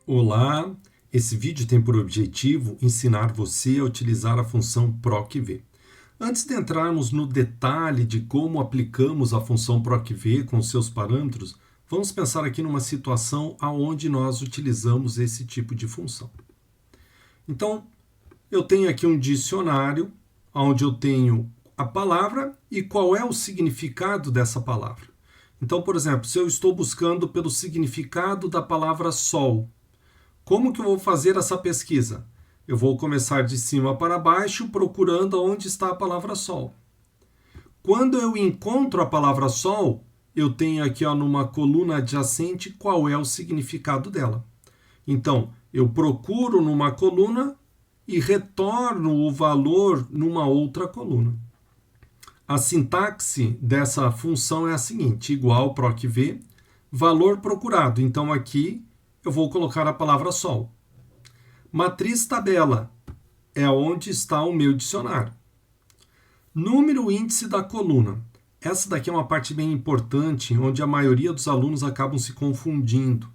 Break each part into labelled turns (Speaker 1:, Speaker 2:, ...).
Speaker 1: Olá, esse vídeo tem por objetivo ensinar você a utilizar a função PROC-V. Antes de entrarmos no detalhe de como aplicamos a função PROC-V com seus parâmetros, vamos pensar aqui numa situação onde nós utilizamos esse tipo de função. Então, eu tenho aqui um dicionário, onde eu tenho a palavra e qual é o significado dessa palavra. Então, por exemplo, se eu estou buscando pelo significado da palavra sol, como que eu vou fazer essa pesquisa? Eu vou começar de cima para baixo, procurando onde está a palavra sol. Quando eu encontro a palavra sol, eu tenho aqui numa coluna adjacente qual é o significado dela. Então, eu procuro numa coluna e retorno o valor numa outra coluna. A sintaxe dessa função é a seguinte, igual PROC-V, valor procurado. Então, aqui eu vou colocar a palavra sol. Matriz tabela é onde está o meu dicionário. Número índice da coluna. Essa daqui é uma parte bem importante, onde a maioria dos alunos acabam se confundindo.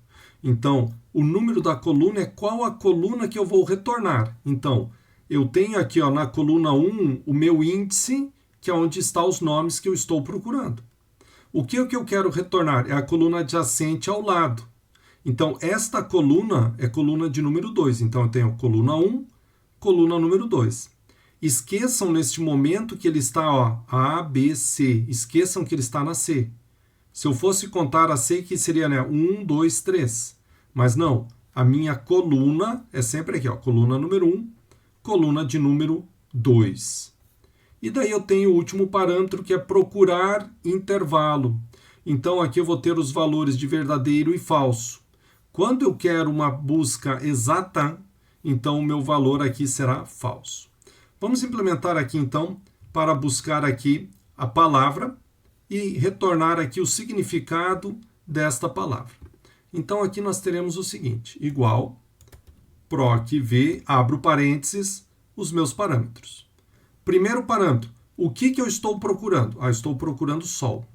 Speaker 1: Então, o número da coluna é qual a coluna que eu vou retornar. Então, eu tenho aqui na coluna 1 o meu índice, que é onde estão os nomes que eu estou procurando. O que eu quero retornar? É a coluna adjacente ao lado. Então, esta coluna é coluna de número 2. Então, eu tenho coluna 1, coluna número 2. Esqueçam neste momento que ele está A, B, C. Esqueçam que ele está na C. Se eu fosse contar a C, que seria 1, 2, 3. Mas não, a minha coluna é sempre aqui, coluna número 1, coluna de número 2. E daí eu tenho o último parâmetro, que é procurar intervalo. Então, aqui eu vou ter os valores de verdadeiro e falso. Quando eu quero uma busca exata, então o meu valor aqui será falso. Vamos implementar aqui, então, para buscar aqui a palavra e retornar aqui o significado desta palavra. Então, aqui nós teremos o seguinte, igual PROC-V, abro parênteses, os meus parâmetros. Primeiro parâmetro, o que eu estou procurando? Estou procurando sol,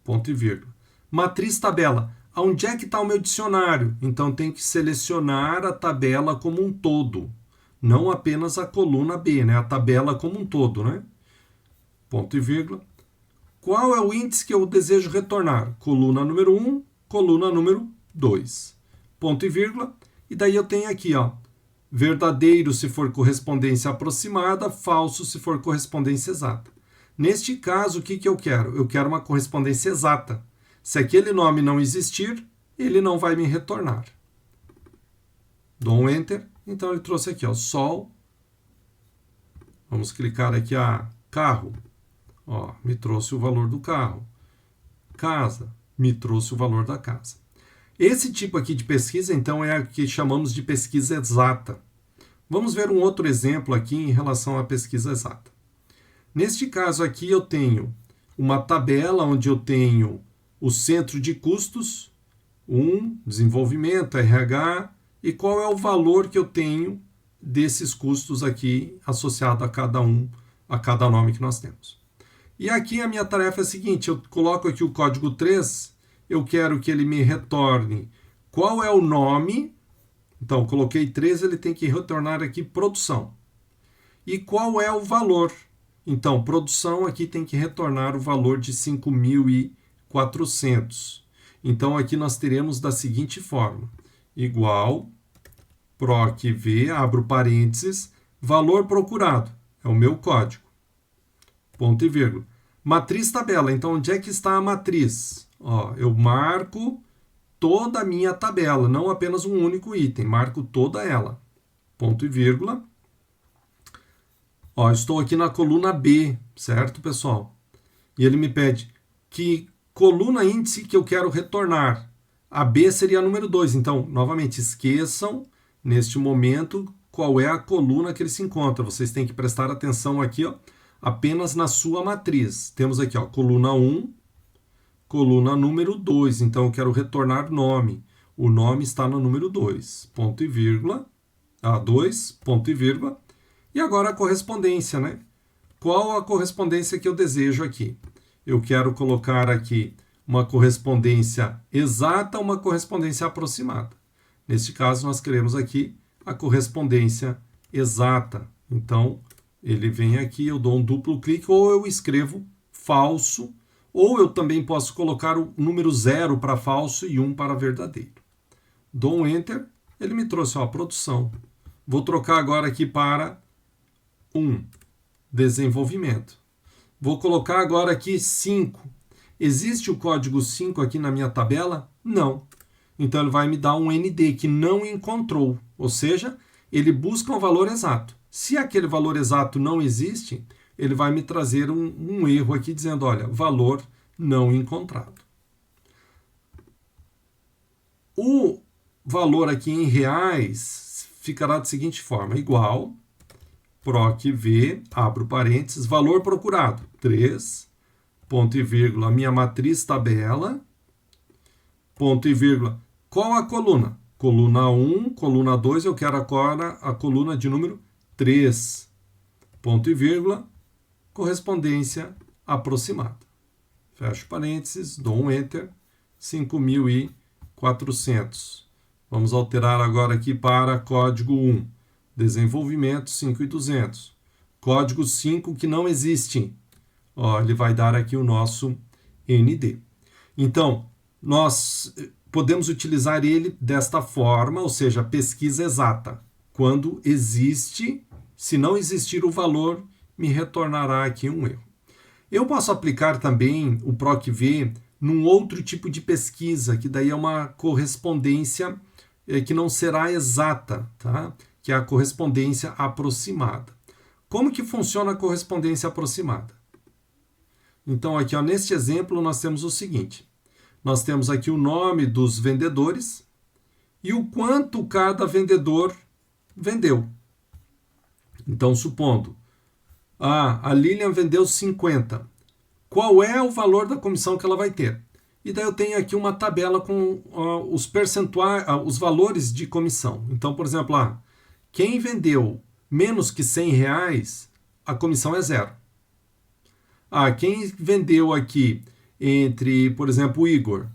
Speaker 1: ponto e vírgula. Matriz tabela. Onde é que está o meu dicionário? Então, tem que selecionar a tabela como um todo, não apenas a coluna B, a tabela como um todo, Ponto e vírgula. Qual é o índice que eu desejo retornar? Coluna número 1, coluna número 2. Ponto e vírgula. E daí eu tenho aqui, verdadeiro se for correspondência aproximada, falso se for correspondência exata. Neste caso, o que eu quero? Eu quero uma correspondência exata. Se aquele nome não existir, ele não vai me retornar. Dou um Enter. Então, ele trouxe aqui, sol. Vamos clicar aqui, carro. Me trouxe o valor do carro. Casa. Me trouxe o valor da casa. Esse tipo aqui de pesquisa, então, é o que chamamos de pesquisa exata. Vamos ver um outro exemplo aqui em relação à pesquisa exata. Neste caso aqui, eu tenho uma tabela onde eu tenho o centro de custos, desenvolvimento, RH, e qual é o valor que eu tenho desses custos aqui associado a cada nome que nós temos. E aqui a minha tarefa é a seguinte, eu coloco aqui o código 3, eu quero que ele me retorne qual é o nome, então eu coloquei 3, ele tem que retornar aqui produção. E qual é o valor? Então, produção aqui tem que retornar o valor de 5.400. Então, aqui nós teremos da seguinte forma, igual PROC-V, abro parênteses, valor procurado, é o meu código, ponto e vírgula. Matriz tabela, então onde é que está a matriz? Eu marco toda a minha tabela, não apenas um único item, marco toda ela, ponto e vírgula. Estou aqui na coluna B, certo, pessoal? E ele me pede que coluna índice que eu quero retornar. A B seria a número 2. Então, novamente, esqueçam, neste momento, qual é a coluna que ele se encontra. Vocês têm que prestar atenção aqui, apenas na sua matriz. Temos aqui, coluna 1, coluna número 2. Então, eu quero retornar nome. O nome está no número 2, ponto e vírgula. 2, ponto e vírgula. E agora a correspondência, Qual a correspondência que eu desejo aqui? Eu quero colocar aqui uma correspondência exata, uma correspondência aproximada. Neste caso, nós queremos aqui a correspondência exata. Então, ele vem aqui, eu dou um duplo clique, ou eu escrevo falso, ou eu também posso colocar o número 0 para falso e 1 para verdadeiro. Dou um Enter, ele me trouxe a produção. Vou trocar agora aqui para 1, desenvolvimento. Vou colocar agora aqui 5. Existe o código 5 aqui na minha tabela? Não. Então, ele vai me dar um ND que não encontrou, ou seja, ele busca um valor exato. Se aquele valor exato não existe, ele vai me trazer um erro aqui dizendo, olha, valor não encontrado. O valor aqui em reais ficará da seguinte forma, igual, PROC-V, abro parênteses, valor procurado, 3, ponto e vírgula, minha matriz tabela, ponto e vírgula, qual a coluna? Coluna 1, coluna 2, eu quero agora a coluna de número 3, ponto e vírgula, correspondência aproximada. Fecho parênteses, dou um Enter, 5.400. Vamos alterar agora aqui para código 1, desenvolvimento 5.200. Código 5 que não existe. Ó, ele vai dar aqui o nosso ND. Então, nós podemos utilizar ele desta forma, ou seja, pesquisa exata. Quando existe, se não existir o valor, me retornará aqui um erro. Eu posso aplicar também o PROC-V num outro tipo de pesquisa, que daí é uma correspondência que não será exata, tá? Que é a correspondência aproximada. Como que funciona a correspondência aproximada? Então, aqui, ó, neste exemplo, nós temos o seguinte. Nós temos aqui o nome dos vendedores e o quanto cada vendedor vendeu. Então, supondo, a Lilian vendeu 50. Qual é o valor da comissão que ela vai ter? E daí eu tenho aqui uma tabela com os percentuais, os valores de comissão. Então, por exemplo, quem vendeu menos que R$100, a comissão é 0. Quem vendeu aqui entre, por exemplo, o Igor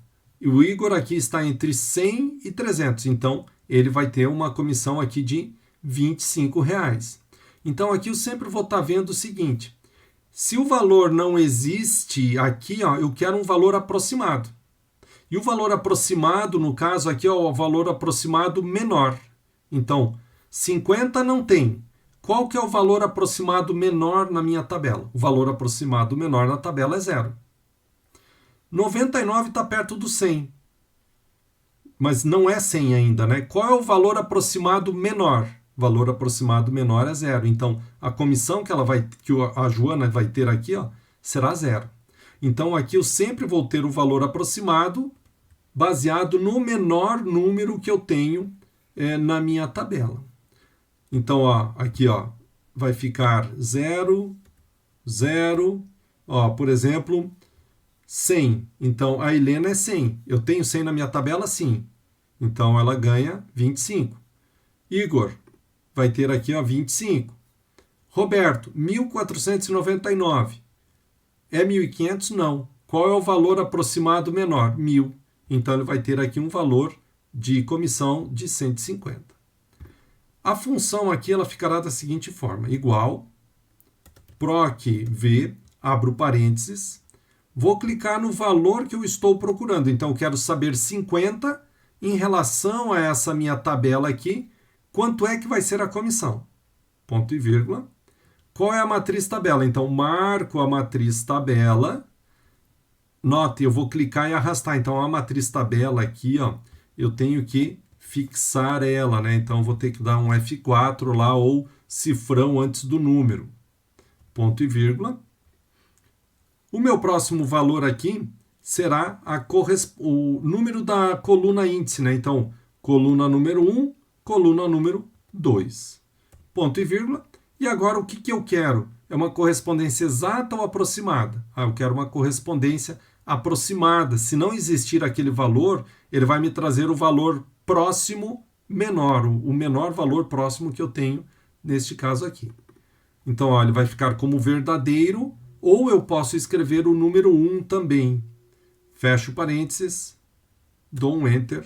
Speaker 1: aqui está entre 100 e 300, então ele vai ter uma comissão aqui de R$25. Então aqui eu sempre vou estar vendo o seguinte, se o valor não existe aqui, ó, eu quero um valor aproximado. E o valor aproximado, no caso aqui, é o valor aproximado menor. Então, 50 não tem. Qual que é o valor aproximado menor na minha tabela? O valor aproximado menor na tabela é 0. 99 está perto do 100. Mas não é 100 ainda, né? Qual é o valor aproximado menor? O valor aproximado menor é 0. Então, a comissão que a Joana vai ter aqui, ó, será 0. Então, aqui eu sempre vou ter o valor aproximado baseado no menor número que eu tenho na minha tabela. Então, ó, aqui, ó, vai ficar 0, 0, ó, por exemplo, 100. Então, a Helena é 100. Eu tenho 100 na minha tabela? Sim. Então, ela ganha 25. Igor vai ter aqui, ó, 25. Roberto, 1.499. É 1.500? Não. Qual é o valor aproximado menor? 1.000. Então, ele vai ter aqui um valor de comissão de 150. A função aqui ela ficará da seguinte forma, igual, PROC-V, abro parênteses, vou clicar no valor que eu estou procurando. Então, eu quero saber 50 em relação a essa minha tabela aqui, quanto é que vai ser a comissão? Ponto e vírgula. Qual é a matriz tabela? Então, marco a matriz tabela. Note, eu vou clicar e arrastar. Então, a matriz tabela aqui, ó, eu tenho que fixar ela, né? Então, vou ter que dar um F4 lá ou cifrão antes do número. Ponto e vírgula. O meu próximo valor aqui será o número da coluna índice, né? Então, coluna número 1, coluna número 2. Ponto e vírgula. E agora, o que eu quero? É uma correspondência exata ou aproximada? Eu quero uma correspondência aproximada. Se não existir aquele valor, ele vai me trazer o valor próximo menor, o menor valor próximo que eu tenho neste caso aqui. Então, ó, ele vai ficar como verdadeiro, ou eu posso escrever o número 1 também. Fecho parênteses, dou um Enter,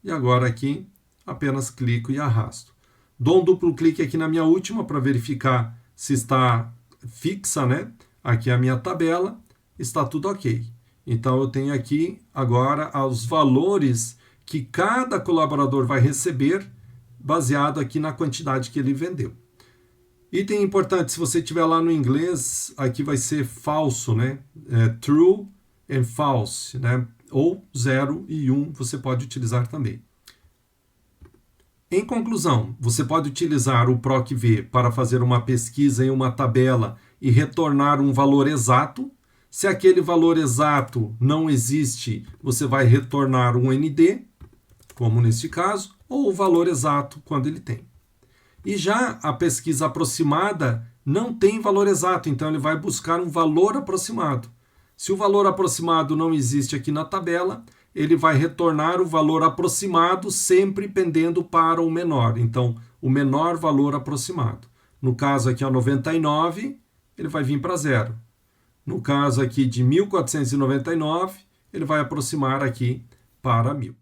Speaker 1: e agora aqui apenas clico e arrasto. Dou um duplo clique aqui na minha última para verificar se está fixa, né? Aqui é a minha tabela, está tudo ok. Então, eu tenho aqui agora os valores que cada colaborador vai receber, baseado aqui na quantidade que ele vendeu. Item importante, se você tiver lá no inglês, aqui vai ser falso, né? True and false, né? Ou 0 e 1 você pode utilizar também. Em conclusão, você pode utilizar o PROC-V para fazer uma pesquisa em uma tabela e retornar um valor exato. Se aquele valor exato não existe, você vai retornar um ND, como neste caso, ou o valor exato quando ele tem. E já a pesquisa aproximada não tem valor exato, então ele vai buscar um valor aproximado. Se o valor aproximado não existe aqui na tabela, ele vai retornar o valor aproximado, sempre pendendo para o menor. Então, o menor valor aproximado. No caso aqui, 99, ele vai vir para 0. No caso aqui de 1499, ele vai aproximar aqui para 1000.